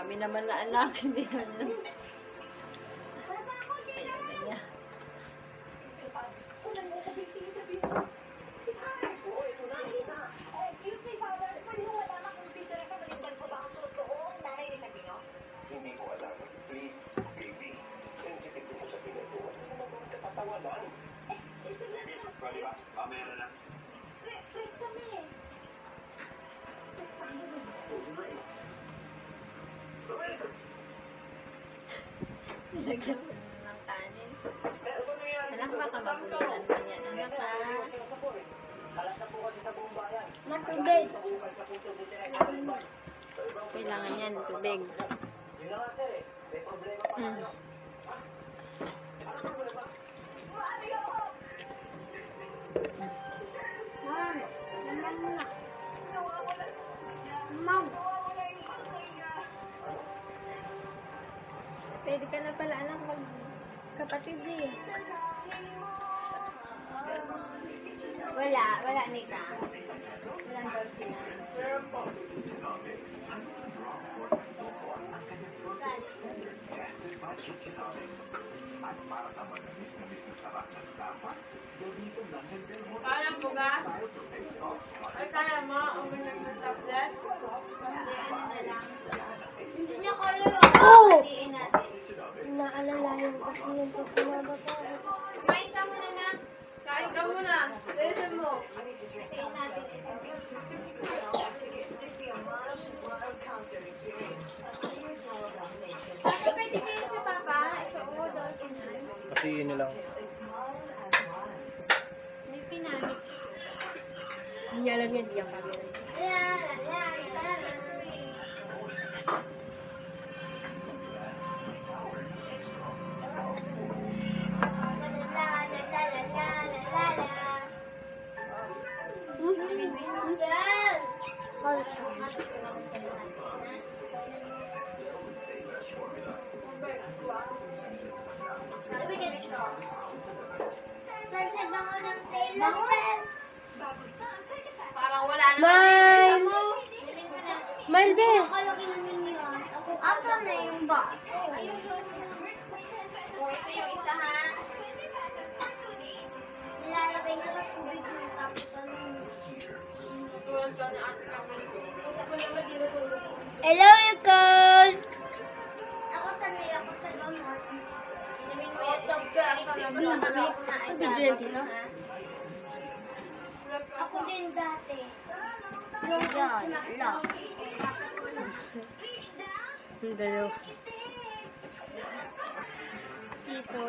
Kami naman na anak, hindi naman. Ayaw na niya. Hindi ko alam. Please, baby. Sensitive ko sa pinagawa. Hindi naman doon katatawanan. Pwede ba? Mamaya na lang. Fresh kami. Lagyan mo ng kanin. Anak, baka magulan mo yan. Anak, ha? Matubig. Kailangan yan, tubig. Mom. Pwede ka na pala, anak, magkapatid eh. Wala, Nika. Walang daw sila. Kaya mo ba? Ay, kaya mo? Uminom ng tablet? Hindi niya kaya. Oh! Naalalayan kasi yun sa pinabata. Kain ka muna na. Kain ka muna. Listen mo. Bakit pwede kayo si Papa? Oo, doon. Kasi yun na lang. May pinamit. Hindi alam yan, di ang camera. Parang wala na. Malde! Asa na yung ba? Ito yung isa ha. Nilalagay na lang tubig mo tapos ano. Tulad ka ni Ate Camille. Hello, Nicole! Ako sanay ako sa gamot. Inumin mo yan. Video yan dito? Ako din dati. Yan, lang. Ang dalaw. Dito.